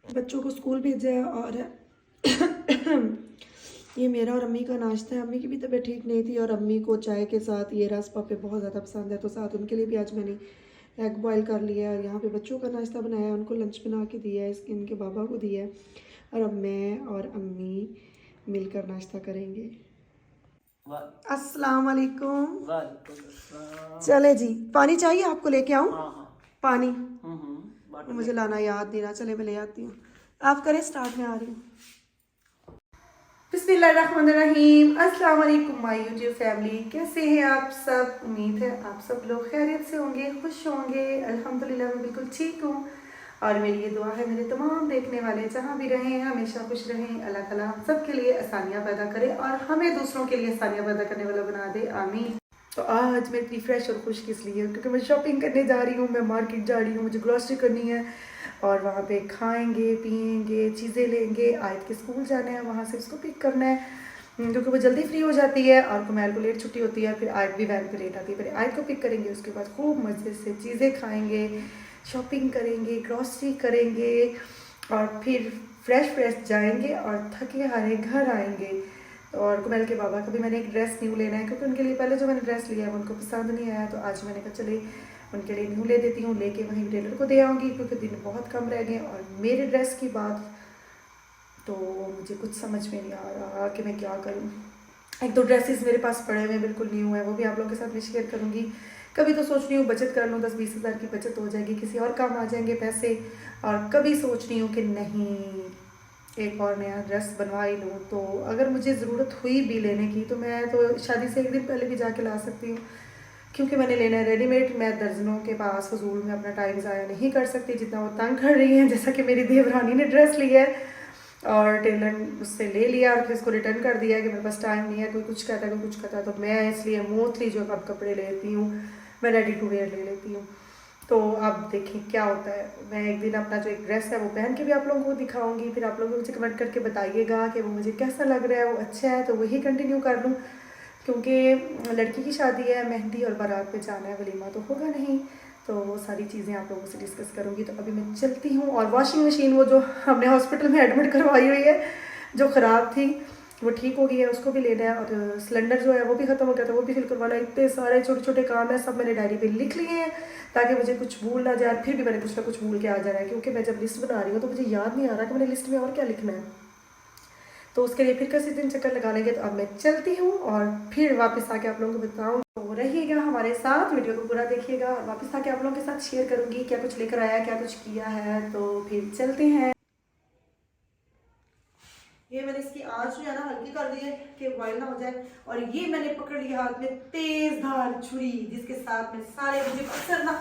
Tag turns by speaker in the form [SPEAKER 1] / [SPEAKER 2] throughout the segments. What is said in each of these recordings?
[SPEAKER 1] बच्चों को स्कूल भेजा है और ये मेरा और अम्मी का नाश्ता है। अम्मी की भी तबीयत ठीक नहीं थी और अम्मी को चाय के साथ ये रस पापे बहुत ज़्यादा पसंद है, तो साथ उनके लिए भी आज मैंने एग बॉयल कर लिया है। यहाँ पे बच्चों का नाश्ता बनाया है, उनको लंच बना के दिया है, इसके इनके बाबा को दिया है और अब मैं और अम्मी मिलकर नाश्ता करेंगे। अस्सलाम वालेकुम। चले जी, पानी चाहिए आपको? लेके आऊँ? पानी मुझे लाना याद नहीं रहा, चले मैं ले आती हूँ। आप करें स्टार्ट, में आ रही हूँ। बिस्मिल्लाहिर्रहमानिर्रहीम। अस्सलाम वालेकुम माय यूट्यूब फैमिली, कैसे हैं आप सब? उम्मीद है आप सब लोग खैरियत से होंगे, खुश होंगे। अल्हम्दुलिल्लाह मैं बिल्कुल ठीक हूँ और मेरी ये दुआ है मेरे तमाम देखने वाले जहाँ भी रहें हमेशा खुश रहें। अल्लाह ताला हम सब के लिए आसानियाँ पैदा करे और हमें दूसरों के लिए आसानियाँ पैदा करने वाला बना दे, आमीन। तो आज मैं इतनी फ्रेश और खुश किस लिए? क्योंकि मैं शॉपिंग करने जा रही हूँ, मैं मार्केट जा रही हूँ, मुझे ग्रॉसरी करनी है और वहाँ पे खाएंगे पिएंगे, चीज़ें लेंगे। आयत के स्कूल जाना है, वहाँ से उसको पिक करना है क्योंकि वो जल्दी फ्री हो जाती है और कुमैल को लेट छुट्टी होती है, फिर आयत भी वैन पे लेट आती है। फिर आयत को पिक करेंगे, उसके बाद खूब मज़े से चीज़ें खाएंगे, शॉपिंग करेंगे, ग्रॉसरी करेंगे और फिर फ्रेश जाएंगे और थके हारे घर आएंगे। और कुमैल के बाबा का भी मैंने एक ड्रेस न्यू लेना है क्योंकि उनके लिए पहले जो मैंने ड्रेस लिया है उनको पसंद नहीं आया, तो आज मैंने कहा चले उनके लिए न्यू ले देती हूँ। लेके वहीं टेलर को दे आऊँगी क्योंकि दिन बहुत कम रह गए। और मेरे ड्रेस की बात तो मुझे कुछ समझ में नहीं आ रहा कि मैं क्या करूँ। एक दो ड्रेसेस मेरे पास पड़े हुए बिल्कुल न्यू है, वो भी आप लोगों के साथ मैं शेयर करूँगी। कभी तो सोच रही हूँ बचत कर लूँ, 10-20 हज़ार की बचत हो जाएगी, किसी और काम आ जाएंगे पैसे। और कभी सोच रही हूँ कि नहीं, एक और नया ड्रेस बनवा ही लूँ। तो अगर मुझे ज़रूरत हुई भी लेने की तो मैं तो शादी से एक दिन पहले भी जाके ला सकती हूँ, क्योंकि मैंने लेना है रेडीमेड। मैं दर्जनों के पास फजूल में अपना टाइम ज़ाया नहीं कर सकती जितना वो तंग कर रही हैं। जैसा कि मेरी देवरानी ने ड्रेस लिया है और टेलर उससे ले लिया और फिर इसको रिटर्न कर दिया कि मेरे पास टाइम नहीं है, कोई कुछ कहता है कोई कुछ कहता है। तो मैं इसलिए मोस्टली जो अब कपड़े लेती हूँ मैं रेडी टू वेयर ले लेती हूँ। तो अब देखिए क्या होता है। मैं एक दिन अपना जो एक ड्रेस है वो पहन के भी आप लोगों को दिखाऊंगी, फिर आप लोग मुझे कमेंट करके बताइएगा कि वो मुझे कैसा लग रहा है, वो अच्छा है तो वही कंटिन्यू कर लूँ। क्योंकि लड़की की शादी है, मेहंदी और बारात पे जाना है, वलीमा तो होगा नहीं, तो वो सारी चीज़ें आप लोगों से डिस्कस करूँगी। तो अभी मैं चलती हूँ। और वॉशिंग मशीन वो जो हमने हॉस्पिटल में एडमिट करवाई हुई है जो ख़राब थी वो ठीक हो गई है, उसको भी लेना है। और सिलेंडर जो है वो भी ख़त्म हो गया था, वो भी फिल करवाना है। इतने सारे छोटे छोटे काम है, सब मैंने डायरी पे लिख लिए हैं ताकि मुझे कुछ भूल ना जाए। फिर भी मैंने कुछ ना कुछ भूल के आ जाना है क्योंकि मैं जब लिस्ट बना रही हूँ तो मुझे याद नहीं आ रहा कि मैंने लिस्ट में और क्या लिखना है। तो उसके लिए फिर किसी दिन चक्कर लगा लेंगे। तो अब मैं चलती हूँ और फिर वापस आके आप लोगों को बताऊँ। तो रहिएगा हमारे साथ, वीडियो को पूरा देखिएगा और वापस आके आप लोगों के साथ शेयर करूँगी क्या कुछ लेकर आया, क्या कुछ किया है। तो फिर चलते हैं। ये मैंने इसकी आंच जो है ना हल्की कर दी है कि बॉयल ना हो जाए। और ये मैंने पकड़ लिया हाथ में तेज धार छुरी, जिसके साथ में सारे मुझे अक्सर ना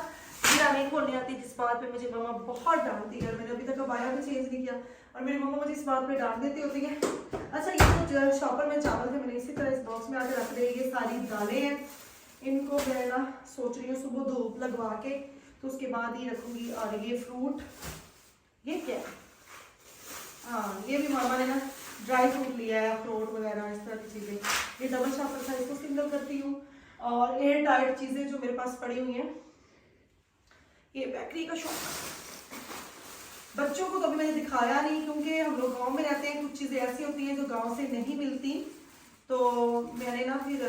[SPEAKER 1] गिरा नहीं खोलने आती, जिस बात पे मुझे मम्मा बहुत डांटती है। और मैंने अभी तक अबाया भी चेंज नहीं किया और मेरी मम्मा मुझे इस बात पे डांट देती होती है। अच्छा, ये जो शॉपर में चावल थे मैंने इसी तरह इस बॉक्स में आके रख दिए। ये सारी दालें हैं, इनको मैं ना सोच रही हूँ सुबह धूप लगवा के तो उसके बाद ही रखूँगी। और ये फ्रूट, ये क्या है? हाँ, ये भी मामा ने ना ड्राई फ्रूट लिया है, अखरोट वगैरह इस तरह की चीज़ें। ये डबल शॉपर था, इसको सिंगल करती हूँ। और एयर टाइट चीज़ें जो मेरे पास पड़ी हुई हैं, ये बेकरी का शॉप। बच्चों को तो अभी मैंने दिखाया नहीं क्योंकि हम लोग गांव में रहते हैं, कुछ चीज़ें ऐसी होती हैं जो गांव से नहीं मिलती, तो मैंने ना फिर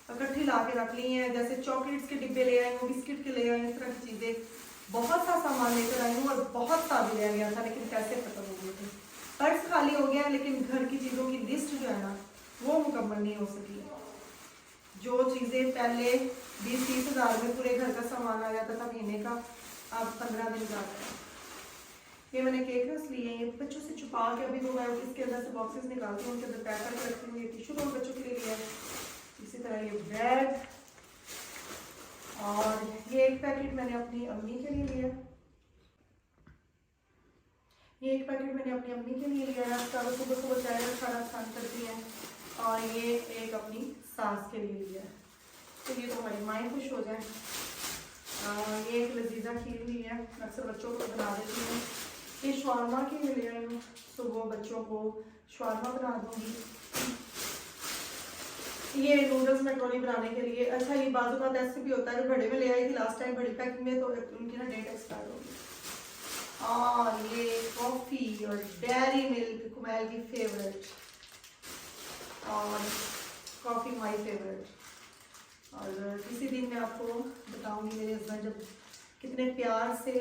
[SPEAKER 1] इकट्ठी ला के रख ली हैं। जैसे चॉकलेट्स के डिब्बे ले आए हूँ, बिस्किट के ले आए, इस तरह की चीज़ें बहुत सा सामान लेकर आई हूँ। और बहुत सा भी ले गया था लेकिन पैसे खत्म हो गए थे, पर्स खाली हो गया, लेकिन घर की चीज़ों की लिस्ट जो है ना वो मुकम्मल नहीं हो सकी। जो चीज़ें पहले 20-30 हज़ार में पूरे घर का सामान आ जाता था महीने का, अब 15 दिन जाता है। ये मैंने केक रस लिए हैं, ये बच्चों से छुपा के अभी वो मैं इसके अंदर से बॉक्सेस निकालती हूँ, उनके अंदर पैक करके रखती हूँ। ये टिश्यू रोल बच्चों के लिए लिया है, इसी तरह ये ब्रेड। और ये एक पैकेट मैंने अपनी अम्मी के लिए लिया, ये एक पैकेट मैंने अपनी अम्मी के लिए लिया है, उसका सुबह सुबह चाय और खाना स्नान करती है। और ये एक अपनी सास के लिए लिया है, तो ये तो हमारी माएँ खुश हो जाए। ये एक लजीजा खीर हुई है, अक्सर बच्चों को बना देती हूँ। ये शवारमा के लिए ले आई हूँ, सुबह बच्चों को शवारमा बना दूँगी। ये नूडल्स मैक्रोनी बनाने के लिए। अच्छा, ये बाजू का ऐसे भी होता है, जो बड़े में ले आई थी लास्ट टाइम बड़ी पैकिंग में, तो उनकी ना डेट एक्सपायर हो गई। और ये कॉफ़ी और डेयरी मिल्क कुमैल की फेवरेट, और कॉफ़ी माई फेवरेट। और किसी दिन मैं आपको बताऊंगी मेरे हस्बैंड जब कितने प्यार से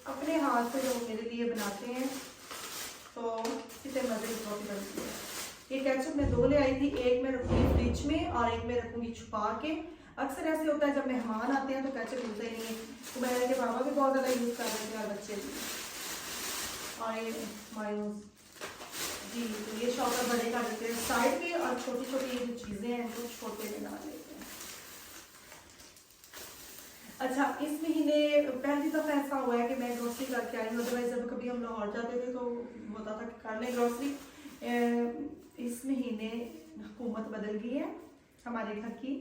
[SPEAKER 1] अपने हाथ से जो मेरे लिए बनाते हैं तो कितने मज़े की कॉफ़ी बनती है। ये केचप मैं 2 ले आई थी, एक मैं रखूँगी फ्रिज में और एक मैं रखूँगी छुपा के। अक्सर ऐसे होता है जब मेहमान आते हैं तो केचप मिलता ही नहीं है, तो मेरे के पापा भी बहुत ज़्यादा यूज़ कर रहे थे और बच्चे भी। और ये मायोनीज जी, तो ये शॉपर बड़े कर देते हैं साइड पे, और छोटी छोटी ये जो चीज़ें हैं तो छोटे में डाल लेते हैं। अच्छा, इस महीने पहली दफ़ा ऐसा हुआ है कि मैं ग्रोसरी करके आई हूँ, अदरवाइज जब कभी हम लाहौर जाते थे तो होता था कि कर लें ग्रोसरी। इस महीने हुकूमत बदल गई है हमारे घर की,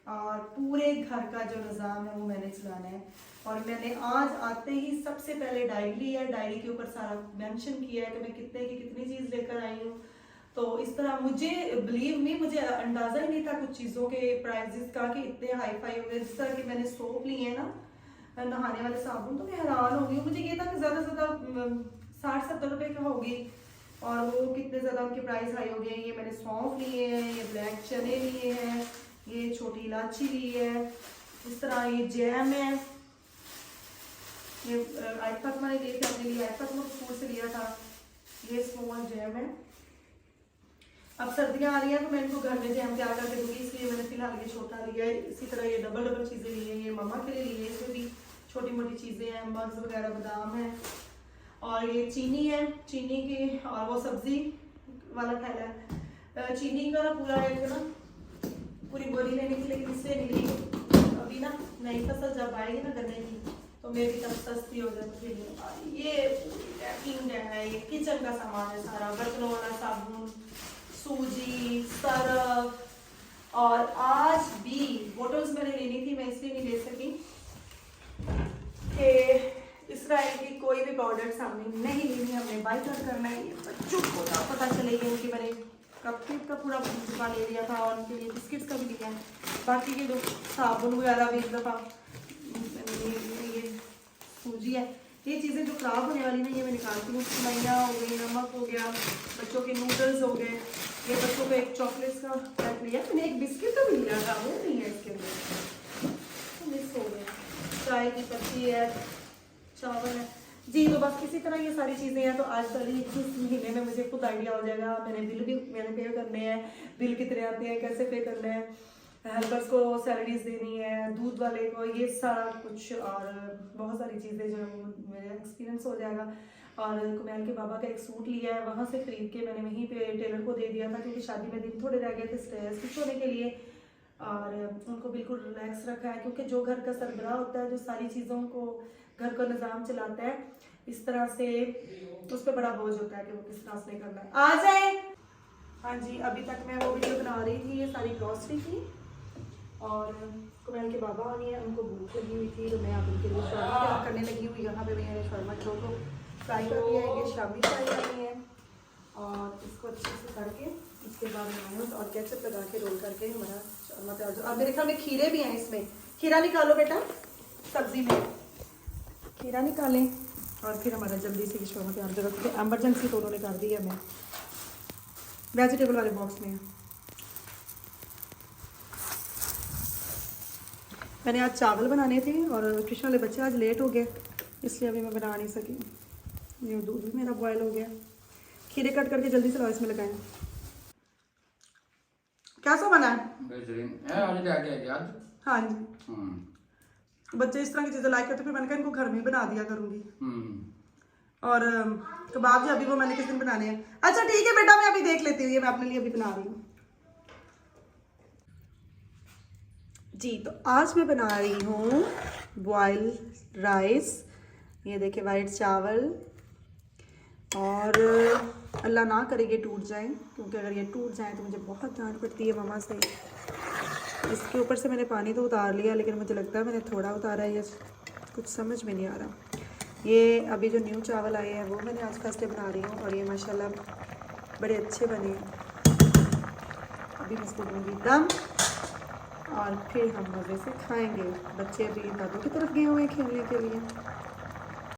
[SPEAKER 1] और पूरे घर का जो निज़ाम है वो मैंने चलाना है। और मैंने आज आते ही सबसे पहले डायरी ली है, डायरी के ऊपर सारा मेंशन किया है कि मैं कितने की कितनी चीज़ लेकर आई हूँ। तो इस तरह मुझे बिलीव मी, मुझे अंदाज़ा ही नहीं था कुछ चीज़ों के प्राइजेस का कि इतने हाई फाई हो गए। जिस तरह की मैंने सोप ली है ना, नहाने वाले साबुन, तो मैं हैरान हो गई। मुझे ये था कि ज़्यादा से ज़्यादा 60-70 रुपये की होगी, और वो कितने ज़्यादा उनके प्राइस हाई हो गए। ये मैंने सौंफ लिए हैं, ये ब्लैक चने लिए हैं, ये छोटी इलायची ली है, इस तरह ये जैम है, ये आयत मैंने लिए थे अपने लिए, आयत को स्कूल से लिया था, ये स्मॉल जैम है। अब सर्दियाँ आ रही हैं तो मैं इनको घर में जैम तैयार करके दूँगी, इसलिए मैंने फिलहाल ये छोटा लिया है। इसी तरह ये डबल चीज़ें ली हैं, ये मम्मा के लिए लिए, इसमें भी छोटी मोटी चीज़ें हैं, मग्स वगैरह, बादाम है, और ये चीनी है, चीनी की, और वो सब्ज़ी वाला थैला है चीनी का पूरा है ना, पूरी बोरी लेने की, लेकिन इससे नहीं ली। अभी ना नई फसल जब आएगी ना गन्ने की तो मेरी तब सस्ती हो जाए तो फिर ये पूरी पैकिंग है, ये किचन का सामान है सारा, बर्तनों वाला साबुन, सूजी, सरफ, और आज भी बोटल्स मैंने लेनी थी, मैं इसलिए नहीं ले सकी कि इसराइल की कोई भी प्रोडक्ट सामने नहीं लेनी, हमने बाइकआउट करना है। ये बच्चों को पता चलेगी, उनकी मैंने कपकेक का पूरा डिब्बा ले लिया था, और उनके लिए बिस्किट्स का भी लिया है। बाकी के जो साबुन वगैरह भी एक दफ़ा मैंने ये सूजी है, ये चीज़ें जो ख़राब होने वाली ना ये मैं निकालती हूँ। सिलाइयाँ हो गई, नमक हो गया, बच्चों के नूडल्स हो गए, ये बच्चों को एक चॉकलेट्स का पैक लिया, मैंने एक बिस्किट तो भी लिया था, वो नहीं है इसके अंदर, तो मिस हो गया। चाय की पत्ती है, चावल है जी। तो बस इसी तरह ये सारी चीज़ें हैं। तो आज कल इस महीने में मुझे खुद आइडिया हो जाएगा, मैंने बिल भी मैंने पे करने हैं, बिल कितने आते हैं, कैसे पे करने हैं, हेल्पर्स को सैलरीज देनी है, दूध वाले को, ये सारा कुछ, और बहुत सारी चीज़ें जो है मेरा एक्सपीरियंस हो जाएगा। और कुमैल के बाबा का एक सूट लिया है, वहाँ से खरीद के मैंने वहीं पे टेलर को दे दिया था, क्योंकि शादी में दिन थोड़े रह गए थे स्टिच होने के लिए, और उनको बिल्कुल रिलैक्स रखा है, क्योंकि जो घर का सरबराह होता है, जो सारी चीज़ों को घर का निज़ाम चलाता है, इस तरह से उस पर बड़ा बोझ होता है कि वो किस तरह से करना है। आ जाए। हाँ जी, अभी तक मैं वो वीडियो बना रही थी ये सारी ग्रॉसरी की, और कुमैल के बाबा आ गए हैं, उनको भूख लगी हुई थी, तो मैं अब उनके लिए शर्मा करने लगी हुई। यहाँ पे मैंने शर्मा को फ्राई कर दिया है, ये शामी फ्राई करनी है, और इसको अच्छे से करके इसके बाद मेयोनीज और केचप लगा के रोल करके हमारा शर्मा तैयार। अब मेरे ख्याल में खीरे भी हैं इसमें, खीरा निकालो बेटा, सब्जी में खीरा निकालें, और फिर हमारा जल्दी से शर्मा तैयार कर रखते हैं। एमरजेंसी तो उन्होंने कर दी है, मैं वेजिटेबल वाले बॉक्स में। मैंने आज चावल बनाने थे, और ट्यूशन वाले बच्चे आज लेट हो गए, इसलिए अभी मैं बना नहीं सकी। ये दूध भी मेरा बॉयल हो गया। खीरे कट करके जल्दी से इसमें लगाएं। क्या सो बना है? हाँ जी, बच्चे इस तरह की चीज़ें लाइक करते, फिर मैंने कहा इनको घर में ही बना दिया करूँगी। और कबाब जो अभी वो मैंने किस दिन बनाने हैं। अच्छा ठीक है बेटा, मैं अभी देख लेती हूँ, ये मैं अपने लिए अभी बना रही हूँ जी। तो आज मैं बना रही हूँ बॉयल राइस, ये देखिए वाइट चावल, और अल्लाह ना करे ये टूट जाए, क्योंकि अगर ये टूट जाए तो मुझे बहुत डांट पड़ती है मम्मा से। इसके ऊपर से मैंने पानी तो उतार लिया, लेकिन मुझे लगता है मैंने थोड़ा उतारा है, या कुछ समझ में नहीं आ रहा। ये अभी जो न्यू चावल आए हैं वो मैंने आज फर्स्ट डे बना रही हूँ, और ये माशाल्लाह बड़े अच्छे बने हैं। अभी मैं इसको दूँगी दम, और फिर हम मज़े से खाएंगे। बच्चे अभी दादू की तरफ गए हुए हैं खेलने के लिए।